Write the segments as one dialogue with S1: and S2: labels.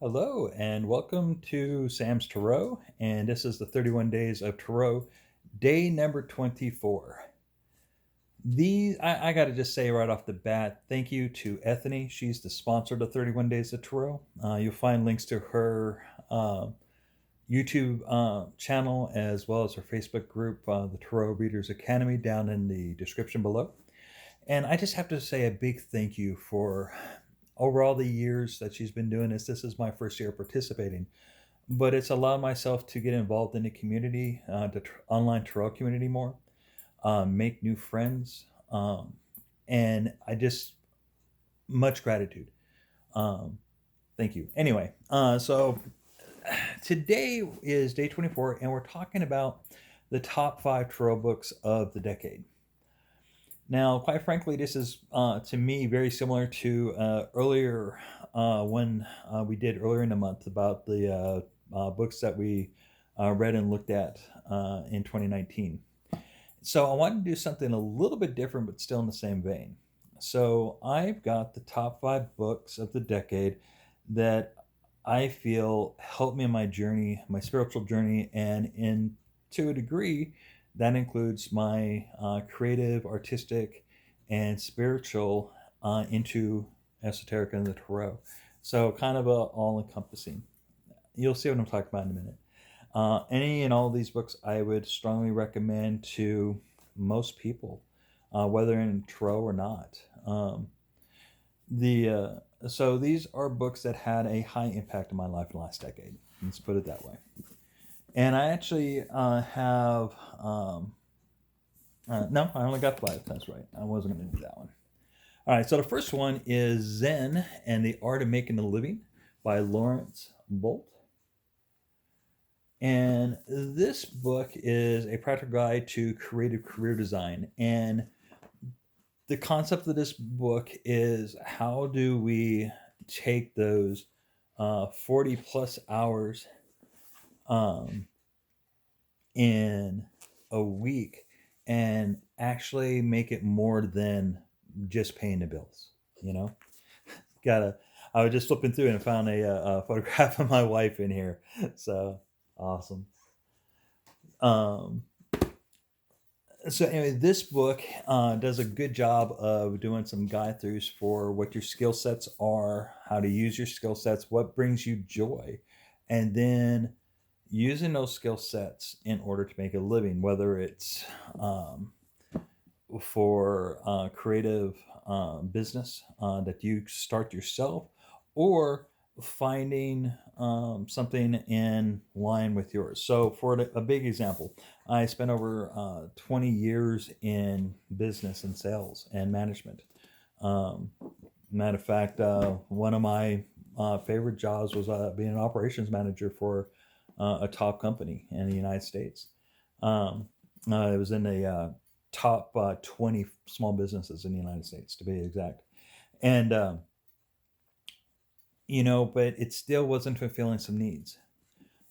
S1: Hello, and welcome to Sam's Tarot. And this is the 31 Days of Tarot, day number 24. I got to just say right off the bat, thank you to Ethany. She's the sponsor of the 31 Days of Tarot. You'll find links to her YouTube channel as well as her Facebook group, the Tarot Readers Academy, down in the description below. And I just have to say a big thank you for over all the years that she's been doing this. This is my first year participating, but it's allowed myself to get involved in the community, the online tarot community more, make new friends, and I just much gratitude. Um, Thank you. Anyway, so today is day 24, and we're talking about the top five tarot books of the decade. Now, quite frankly, this is to me very similar to earlier when we did earlier in the month about the books that we read and looked at in 2019. So I wanted to do something a little bit different, but still in the same vein. So I've got the top five books of the decade that I feel helped me in my journey, my spiritual journey, and in to a degree, that includes my creative, artistic, and spiritual into esoteric and the tarot. So kind of a all-encompassing. You'll see what I'm talking about in a minute. Any and all of these books I would strongly recommend to most people, whether in tarot or not. So these are books that had a high impact on my life in the last decade. Let's put it that way. And I actually have no, I only got five. That's right. I wasn't going to do that one. All right. So the first one is Zen and the Art of Making a Living by Lawrence Bolt. And this book is a practical guide to creative career design. And the concept of this book is how do we take those 40 plus hours in a week and actually make it more than just paying the bills, you know? I was just flipping through and found a photograph of my wife in here. So awesome. Um, so anyway, this book does a good job of doing some guide throughs for what your skill sets are, how to use your skill sets, what brings you joy, and then using those skill sets in order to make a living, whether it's for creative business that you start yourself, or finding something in line with yours. So, for a big example, I spent over 20 years in business and sales and management. Matter of fact, one of my favorite jobs was being an operations manager for a top company in the United States. It was in the top 20 small businesses in the United States, to be exact. And, but it still wasn't fulfilling some needs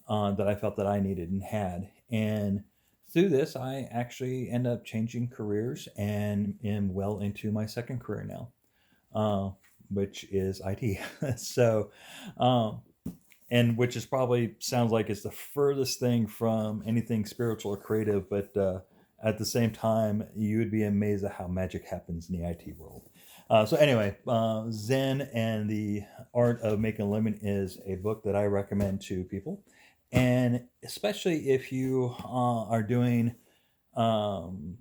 S1: that I felt that I needed and had. And through this, I actually end up changing careers and am well into my second career now, which is IT. So, and which is probably sounds like it's the furthest thing from anything spiritual or creative, but at the same time, you would be amazed at how magic happens in the IT world. So anyway, Zen and the Art of Making a Living is a book that I recommend to people, and especially if you are doing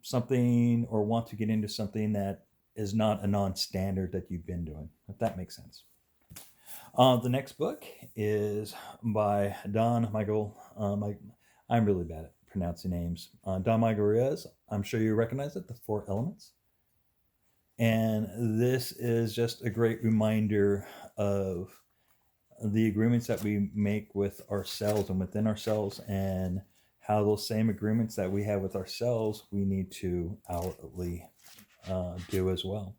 S1: something or want to get into something that is not a non-standard that you've been doing, if that makes sense. The next book is by Don Michael. I'm really bad at pronouncing names. Don Michael Ruiz. I'm sure you recognize it, The Four Elements. And this is just a great reminder of the agreements that we make with ourselves and within ourselves, and how those same agreements that we have with ourselves, we need to outwardly do as well.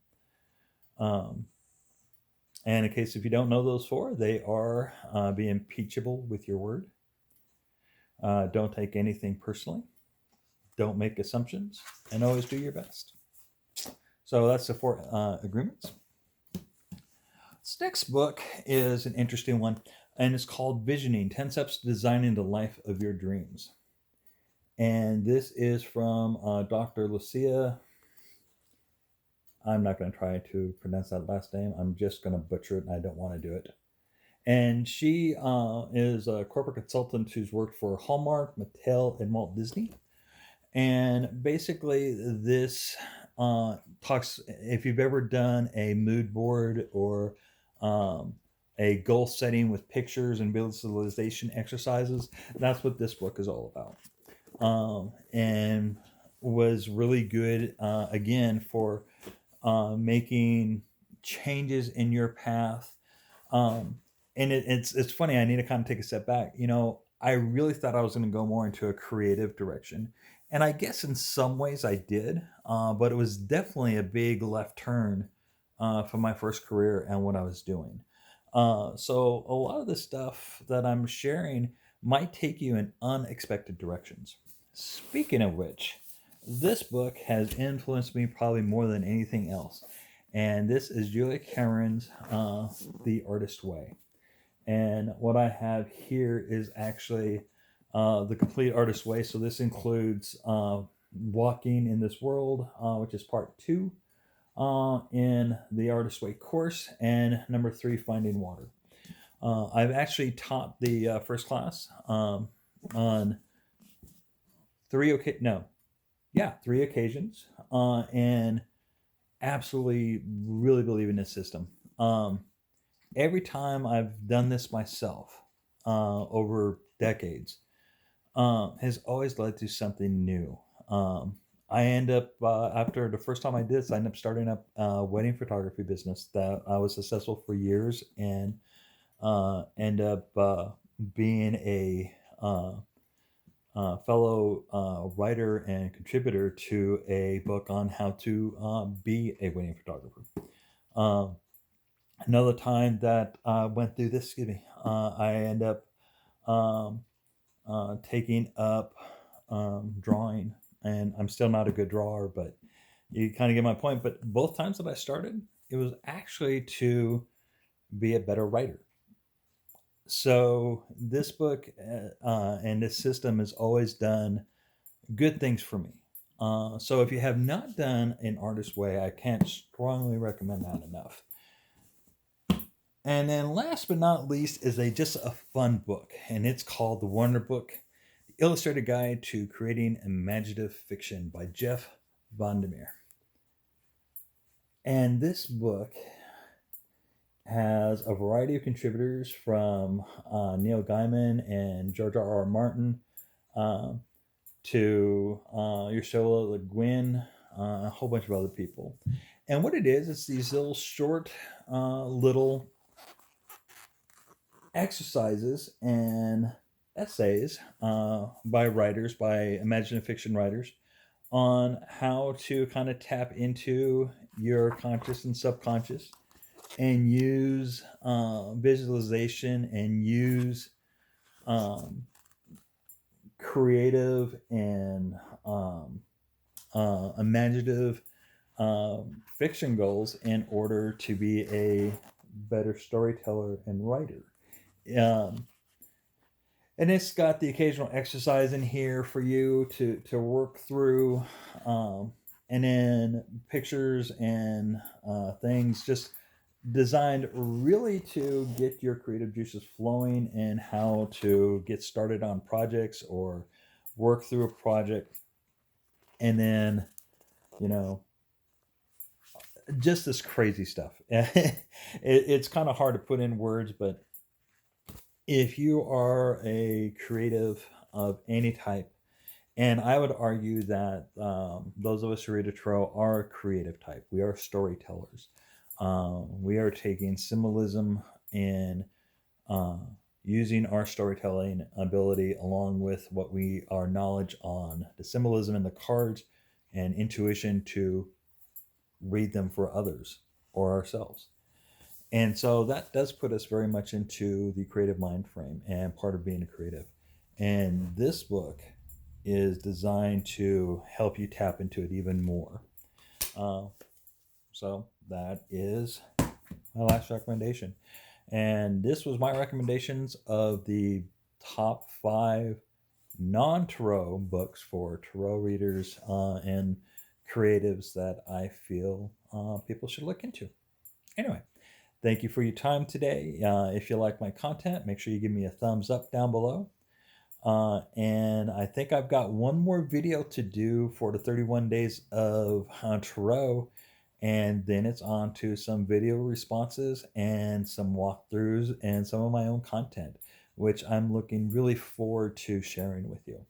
S1: And in case if you don't know those four, they are be impeachable with your word. Don't take anything personally. Don't make assumptions, and always do your best. So that's the four agreements. This next book is an interesting one, and it's called Visioning 10 Steps to Designing the Life of Your Dreams. And this is from Dr. Lucia. I'm not going to try to pronounce that last name. I'm just going to butcher it, and I don't want to do it. And she is a corporate consultant who's worked for Hallmark, Mattel, and Walt Disney. And basically, this talks, if you've ever done a mood board or a goal setting with pictures and visualization exercises, that's what this book is all about. And was really good, again, for making changes in your path. And it's funny, I need to kind of take a step back. I really thought I was going to go more into a creative direction. And I guess in some ways I did, but it was definitely a big left turn from my first career and what I was doing. So a lot of the stuff that I'm sharing might take you in unexpected directions. Speaking of which, this book has influenced me probably more than anything else. And this is Julia Cameron's The Artist Way. And what I have here is actually the complete Artist Way. So this includes Walking in This World, which is part 2 in the Artist Way course, and number 3, Finding Water. I've actually taught the first class on 3 occasions, and absolutely really believe in this system. Every time I've done this myself over decades, has always led to something new. I end up, after the first time I did this, I ended up starting up a wedding photography business that I was successful for years, and end up being a fellow writer and contributor to a book on how to be a wedding photographer. Another time that I went through this, I end up taking up drawing, and I'm still not a good drawer, but you kind of get my point. But both times that I started, it was actually to be a better writer. So this book and this system has always done good things for me. So if you have not done An Artist Way, I can't strongly recommend that enough. And then last but not least is just a fun book, and it's called The Wonder Book, The Illustrated Guide to Creating Imaginative Fiction by Jeff Vandermeer. And this book has a variety of contributors from Neil Gaiman and George R.R. Martin to Ursula Le Guin, a whole bunch of other people. And what it is, it's these little short little exercises and essays by imaginative fiction writers, on how to kind of tap into your conscious and subconscious and use visualization and use creative and imaginative fiction goals in order to be a better storyteller and writer. And it's got the occasional exercise in here for you to work through, and then pictures and things just designed really to get your creative juices flowing, and how to get started on projects or work through a project. And then, just this crazy stuff. It's kind of hard to put in words, but if you are a creative of any type, and I would argue that those of us who read a Trow are a creative type. We are storytellers. We are taking symbolism and using our storytelling ability along with what our knowledge on the symbolism in the cards and intuition to read them for others or ourselves. And so that does put us very much into the creative mind frame and part of being a creative. And this book is designed to help you tap into it even more. So that is my last recommendation. And this was my recommendations of the top 5 non-Tarot books for Tarot readers and creatives that I feel people should look into. Anyway, thank you for your time today. If you like my content, make sure you give me a thumbs up down below. And I think I've got one more video to do for the 31 days of Trow, and then it's on to some video responses and some walkthroughs and some of my own content, which I'm looking really forward to sharing with you.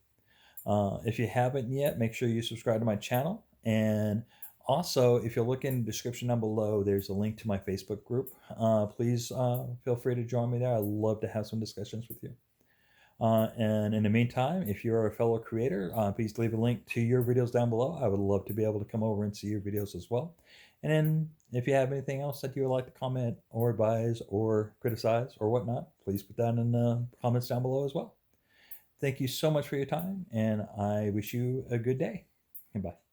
S1: If you haven't yet, make sure you subscribe to my channel. And also, if you look in the description down below, there's a link to my Facebook group. Please feel free to join me there. I'd love to have some discussions with you. And in the meantime, if you're a fellow creator, please leave a link to your videos down below. I would love to be able to come over and see your videos as well. And then if you have anything else that you would like to comment or advise or criticize or whatnot, please put that in the comments down below as well. Thank you so much for your time, and I wish you a good day. Goodbye.